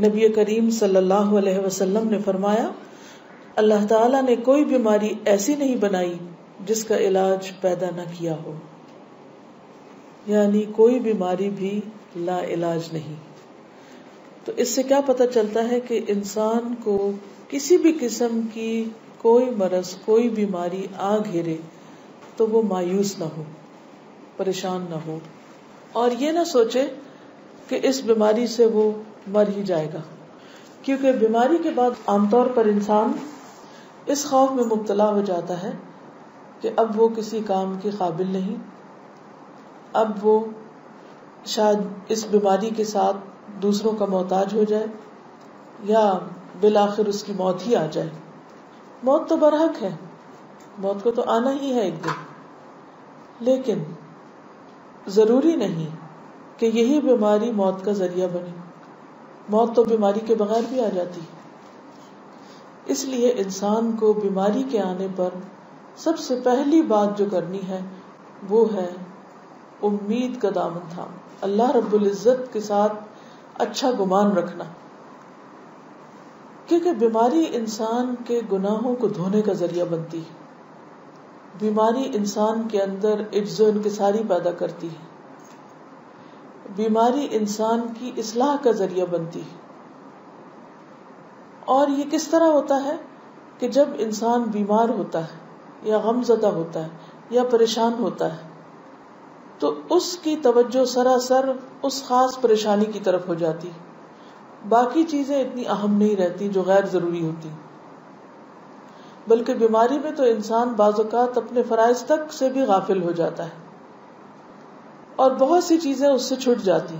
نبی کریم صلی اللہ علیہ وسلم نے فرمایا، اللہ تعالیٰ نے کوئی بیماری ایسی نہیں بنائی جس کا علاج پیدا نہ کیا ہو، یعنی کوئی بیماری بھی لا علاج نہیں۔ تو اس سے کیا پتہ چلتا ہے کہ انسان کو کسی بھی قسم کی کوئی مرض، کوئی بیماری آ گھیرے تو وہ مایوس نہ ہو، پریشان نہ ہو، اور یہ نہ سوچے کہ اس بیماری سے وہ مر ہی جائے گا، کیونکہ بیماری کے بعد عام طور پر انسان اس خوف میں مبتلا ہو جاتا ہے کہ اب وہ کسی کام کے قابل نہیں، اب وہ شاید اس بیماری کے ساتھ دوسروں کا محتاج ہو جائے، یا بالآخر اس کی موت ہی آ جائے۔ موت تو برحق ہے، موت کو تو آنا ہی ہے ایک دن، لیکن ضروری نہیں کہ یہی بیماری موت کا ذریعہ بنے۔ موت تو بیماری کے بغیر بھی آ جاتی۔ اس لیے انسان کو بیماری کے آنے پر سب سے پہلی بات جو کرنی ہے وہ ہے امید کا دامن تھام، اللہ رب العزت کے ساتھ اچھا گمان رکھنا، کیونکہ بیماری انسان کے گناہوں کو دھونے کا ذریعہ بنتی ہے۔ بیماری انسان کے اندر عجز و انکساری پیدا کرتی ہے، بیماری انسان کی اصلاح کا ذریعہ بنتی ہے۔ اور یہ کس طرح ہوتا ہے کہ جب انسان بیمار ہوتا ہے یا غم زدہ ہوتا ہے یا پریشان ہوتا ہے تو اس کی توجہ سراسر اس خاص پریشانی کی طرف ہو جاتی، باقی چیزیں اتنی اہم نہیں رہتی جو غیر ضروری ہوتی، بلکہ بیماری میں تو انسان بعض اوقات اپنے فرائض تک سے بھی غافل ہو جاتا ہے اور بہت سی چیزیں اس سے چھٹ جاتی۔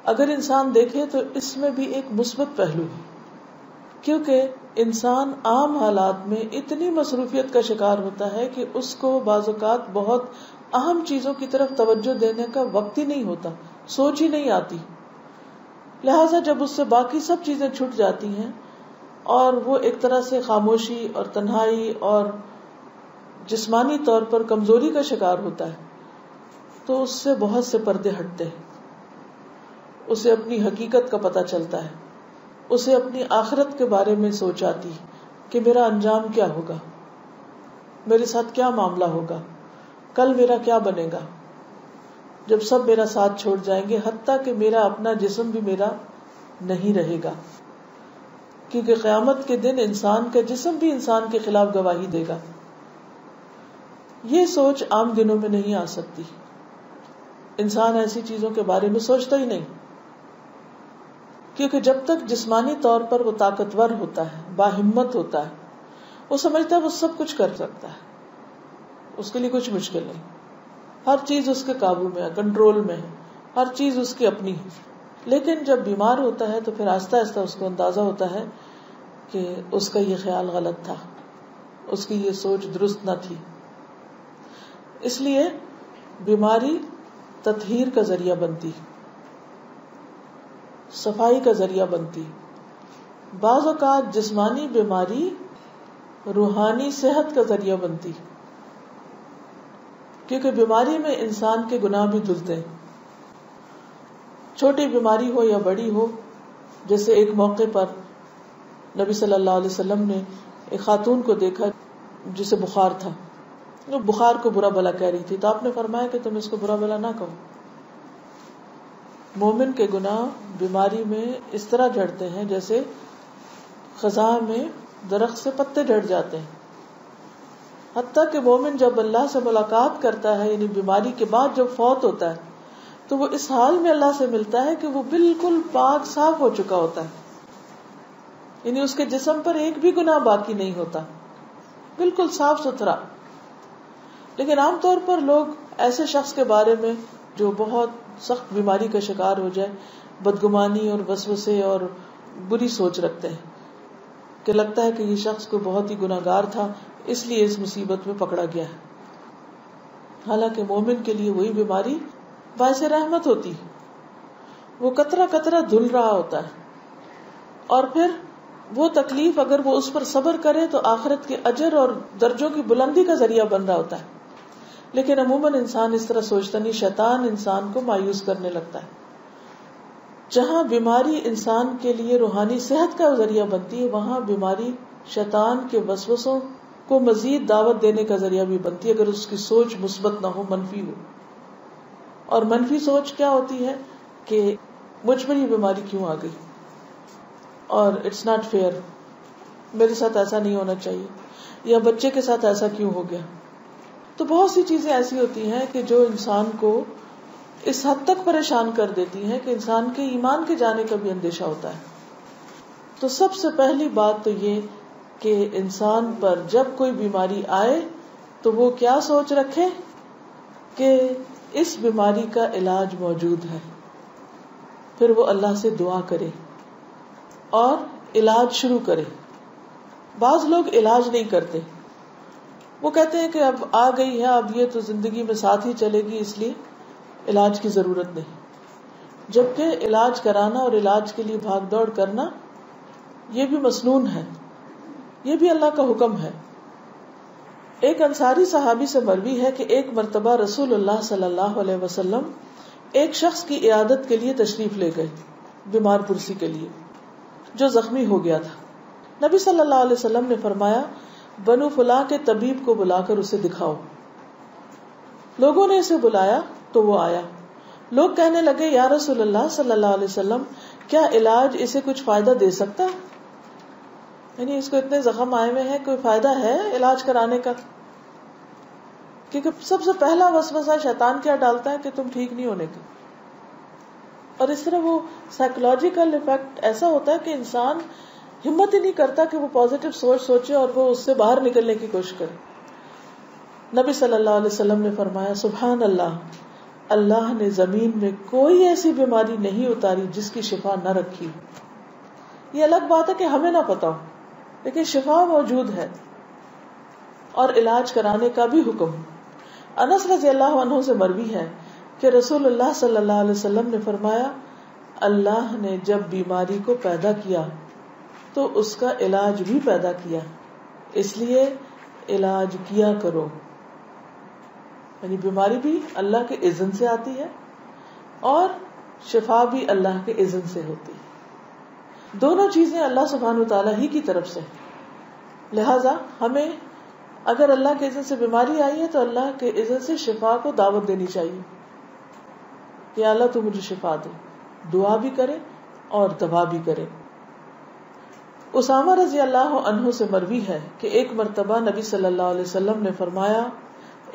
اگر انسان دیکھے تو اس میں بھی ایک مثبت پہلو ہے، کیونکہ انسان عام حالات میں اتنی مصروفیت کا شکار ہوتا ہے کہ اس کو بعض اوقات بہت اہم چیزوں کی طرف توجہ دینے کا وقت ہی نہیں ہوتا، سوچ ہی نہیں آتی۔ لہٰذا جب اس سے باقی سب چیزیں چھٹ جاتی ہیں اور وہ ایک طرح سے خاموشی اور تنہائی اور جسمانی طور پر کمزوری کا شکار ہوتا ہے تو اس سے بہت سے پردے ہٹتے ہیں، اسے اپنی حقیقت کا پتہ چلتا ہے، اسے اپنی آخرت کے بارے میں سوچ آتی کہ میرا انجام کیا ہوگا، میرے ساتھ کیا معاملہ ہوگا، کل میرا کیا بنے گا جب سب میرا ساتھ چھوڑ جائیں گے، حتیٰ کہ میرا اپنا جسم بھی میرا نہیں رہے گا، کیونکہ قیامت کے دن انسان کا جسم بھی انسان کے خلاف گواہی دے گا۔ یہ سوچ عام دنوں میں نہیں آ سکتی، انسان ایسی چیزوں کے بارے میں سوچتا ہی نہیں، کیونکہ جب تک جسمانی طور پر وہ طاقتور ہوتا ہے، باہمت ہوتا ہے، وہ سمجھتا ہے وہ سب کچھ کر سکتا ہے، اس کے لیے کچھ مشکل نہیں، ہر چیز اس کے قابو میں ہے، کنٹرول میں ہے، ہر چیز اس کی اپنی ہے۔ لیکن جب بیمار ہوتا ہے تو پھر آہستہ آہستہ اس کو اندازہ ہوتا ہے کہ اس کا یہ خیال غلط تھا، اس کی یہ سوچ درست نہ تھی۔ اس لیے بیماری تطہیر کا ذریعہ بنتی، صفائی کا ذریعہ بنتی۔ بعض اوقات جسمانی بیماری روحانی صحت کا ذریعہ بنتی، کیونکہ بیماری میں انسان کے گناہ بھی دھلتے ہیں، چھوٹی بیماری ہو یا بڑی ہو۔ جیسے ایک موقع پر نبی صلی اللہ علیہ وسلم نے ایک خاتون کو دیکھا جسے بخار تھا، وہ بخار کو برا بلا کہہ رہی تھی، تو آپ نے فرمایا کہ تم اس کو برا بلا نہ کہو۔ مومن کے گناہ بیماری میں اس طرح جھڑتے ہیں جیسے خزاں میں درخت سے پتے جھڑ جاتے ہیں، حتیٰ کہ مومن جب اللہ سے ملاقات کرتا ہے، یعنی بیماری کے بعد جب فوت ہوتا ہے، تو وہ اس حال میں اللہ سے ملتا ہے کہ وہ بالکل پاک صاف ہو چکا ہوتا ہے، یعنی اس کے جسم پر ایک بھی گناہ باقی نہیں ہوتا، بالکل صاف ستھرا۔ لیکن عام طور پر لوگ ایسے شخص کے بارے میں جو بہت سخت بیماری کا شکار ہو جائے بدگمانی اور وسوسے اور بری سوچ رکھتے ہیں کہ لگتا ہے کہ یہ شخص کو بہت ہی گناہگار تھا، اس لیے اس مصیبت میں پکڑا گیا ہے۔ حالانکہ مومن کے لیے وہی بیماری باعث رحمت ہوتی، وہ قطرہ قطرہ دھل رہا ہوتا ہے، اور پھر وہ تکلیف اگر وہ اس پر صبر کرے تو آخرت کے اجر اور درجوں کی بلندی کا ذریعہ بن رہا ہوتا ہے۔ لیکن عموماً انسان اس طرح سوچتا نہیں، شیطان انسان کو مایوس کرنے لگتا ہے، جہاں بیماری انسان کے لیے روحانی صحت کا ذریعہ بنتی ہے، وہاں بیماری شیطان کے وسوسوں کو مزید دعوت دینے کا ذریعہ بھی بنتی ہے، اگر اس کی سوچ مثبت نہ ہو، منفی ہو. اور منفی سوچ کیا ہوتی ہے کہ مجھ پر یہ بیماری کیوں آ گئی، اور اٹس ناٹ فیئر، میرے ساتھ ایسا نہیں ہونا چاہیے، یا بچے کے ساتھ ایسا کیوں ہو گیا. تو بہت سی چیزیں ایسی ہوتی ہیں کہ جو انسان کو اس حد تک پریشان کر دیتی ہیں کہ انسان کے ایمان کے جانے کا بھی اندیشہ ہوتا ہے. تو سب سے پہلی بات تو یہ کہ انسان پر جب کوئی بیماری آئے تو وہ کیا سوچ رکھے کہ اس بیماری کا علاج موجود ہے. پھر وہ اللہ سے دعا کرے اور علاج شروع کرے. بعض لوگ علاج نہیں کرتے، وہ کہتے ہیں کہ اب آ گئی ہے، اب یہ تو زندگی میں ساتھ ہی چلے گی، اس لیے علاج کی ضرورت نہیں. جبکہ علاج کرانا اور علاج کے لیے بھاگ دوڑ کرنا یہ بھی مسنون ہے، یہ بھی اللہ کا حکم ہے. ایک انصاری صحابی سے مروی ہے کہ ایک مرتبہ رسول اللہ صلی اللہ علیہ وسلم ایک شخص کی عیادت کے لیے تشریف لے گئے، بیمار پرسی کے لیے، جو زخمی ہو گیا تھا. نبی صلی اللہ علیہ وسلم نے فرمایا بنو فلاں کے طبیب کو بلا کر اسے دکھاؤ. لوگوں نے اسے بلایا تو وہ آیا. لوگ کہنے لگے یا رسول اللہ صلی اللہ علیہ وسلم کیا علاج اسے کچھ فائدہ دے سکتا ہے؟ یعنی اس کو اتنے زخم آئے ہوئے ہیں، کوئی فائدہ ہے علاج کرانے کا؟ کیونکہ سب سے پہلا وسوسہ شیطان کیا ڈالتا ہے کہ تم ٹھیک نہیں ہونے کا. اور اس طرح وہ سائیکولوجیکل افیکٹ ایسا ہوتا ہے کہ انسان ہمت ہی نہیں کرتا کہ وہ پازیٹیو سوچ سوچے اور وہ اس سے باہر نکلنے کی کوشش کرے. نبی صلی اللہ علیہ وسلم نے فرمایا سبحان اللہ، اللہ نے زمین میں کوئی ایسی بیماری نہیں اتاری جس کی شفا نہ رکھی. یہ الگ بات ہے کہ ہمیں نہ پتا ہو، لیکن شفا موجود ہے اور علاج کرانے کا بھی حکم. انس رضی اللہ عنہ سے مروی ہے کہ رسول اللہ صلی اللہ علیہ وسلم نے فرمایا اللہ نے جب بیماری کو پیدا کیا تو اس کا علاج بھی پیدا کیا، اس لیے علاج کیا کرو. یعنی بیماری بھی اللہ کے اذن سے آتی ہے اور شفا بھی اللہ کے اذن سے ہوتی ہے. دونوں چیزیں اللہ سبحانہ وتعالی ہی کی طرف سے. لہذا ہمیں اگر اللہ کے اذن سے بیماری آئی ہے تو اللہ کے اذن سے شفا کو دعوت دینی چاہیے کہ اللہ تو مجھے شفا دے. دعا بھی کرے اور دوا بھی کرے. اسامہ رضی اللہ عنہ سے مروی ہے کہ ایک مرتبہ نبی صلی اللہ علیہ وسلم نے فرمایا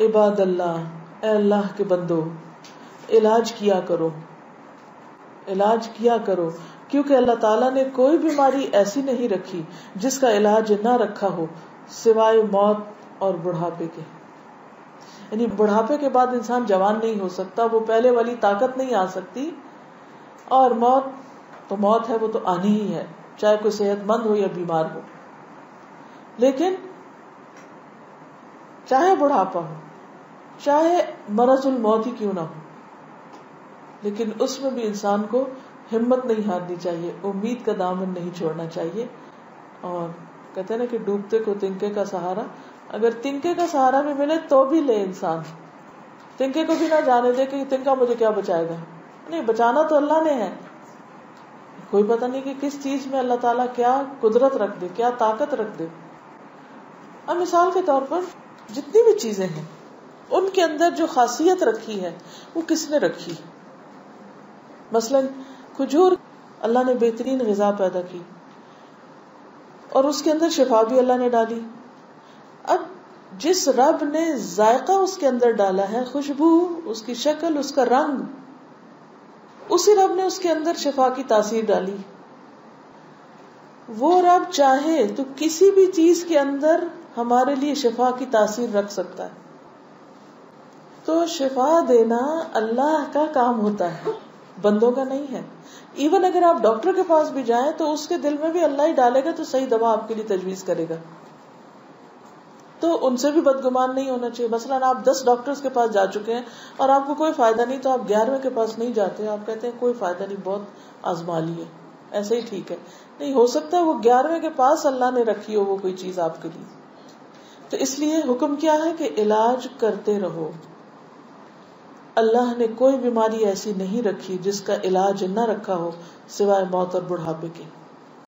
عباد اللہ، اے اللہ کے بندو، علاج کیا کرو، علاج کیا کرو، کیونکہ اللہ تعالیٰ نے کوئی بیماری ایسی نہیں رکھی جس کا علاج نہ رکھا ہو سوائے موت اور بڑھاپے کے. یعنی بڑھاپے کے بعد انسان جوان نہیں ہو سکتا، وہ پہلے والی طاقت نہیں آ سکتی. اور موت تو موت ہے، وہ تو آنی ہی ہے، چاہے کوئی صحت مند ہو یا بیمار ہو. لیکن چاہے بڑھاپا ہو، چاہے مرض الموت ہی کیوں نہ ہو، لیکن اس میں بھی انسان کو ہمت نہیں ہارنی چاہیے، امید کا دامن نہیں چھوڑنا چاہیے. اور کہتے ہیں نا کہ ڈوبتے کو تنکے کا سہارا، اگر تنکے کا سہارا بھی ملے تو بھی لے انسان. تنکے کو بھی نہ جانے دے کہ تنکا مجھے کیا بچائے گا. نہیں، بچانا تو اللہ نے ہے. کوئی پتہ نہیں کہ کس چیز میں اللہ تعالیٰ کیا قدرت رکھ دے، کیا طاقت رکھ دے. اب مثال کے طور پر جتنی بھی چیزیں ہیں ان کے اندر جو خاصیت رکھی ہے وہ کس نے رکھی؟ مثلا کھجور، اللہ نے بہترین غذا پیدا کی اور اس کے اندر شفا بھی اللہ نے ڈالی. اب جس رب نے ذائقہ اس کے اندر ڈالا ہے، خوشبو، اس کی شکل، اس کا رنگ، اسی رب نے اس کے اندر شفا کی تاثیر ڈالی. وہ رب چاہے تو کسی بھی چیز کے اندر ہمارے لیے شفا کی تاثیر رکھ سکتا ہے. تو شفا دینا اللہ کا کام ہوتا ہے، بندوں کا نہیں ہے. ایون اگر آپ ڈاکٹر کے پاس بھی جائیں تو اس کے دل میں بھی اللہ ہی ڈالے گا تو صحیح دوا آپ کے لیے تجویز کرے گا. تو ان سے بھی بدگمان نہیں ہونا چاہیے. مثلا آپ 10 ڈاکٹرز کے پاس جا چکے ہیں اور آپ کو کوئی فائدہ نہیں تو آپ 11ویں کے پاس نہیں جاتے، آپ کہتے ہیں کوئی فائدہ نہیں، بہت آزما لیے، ایسے ہی ٹھیک ہے. نہیں، ہو سکتا ہے وہ 11ویں کے پاس اللہ نے رکھی ہو وہ کوئی چیز آپ کے لیے. تو اس لیے حکم کیا ہے کہ علاج کرتے رہو. اللہ نے کوئی بیماری ایسی نہیں رکھی جس کا علاج نہ رکھا ہو سوائے موت اور بڑھاپے کے.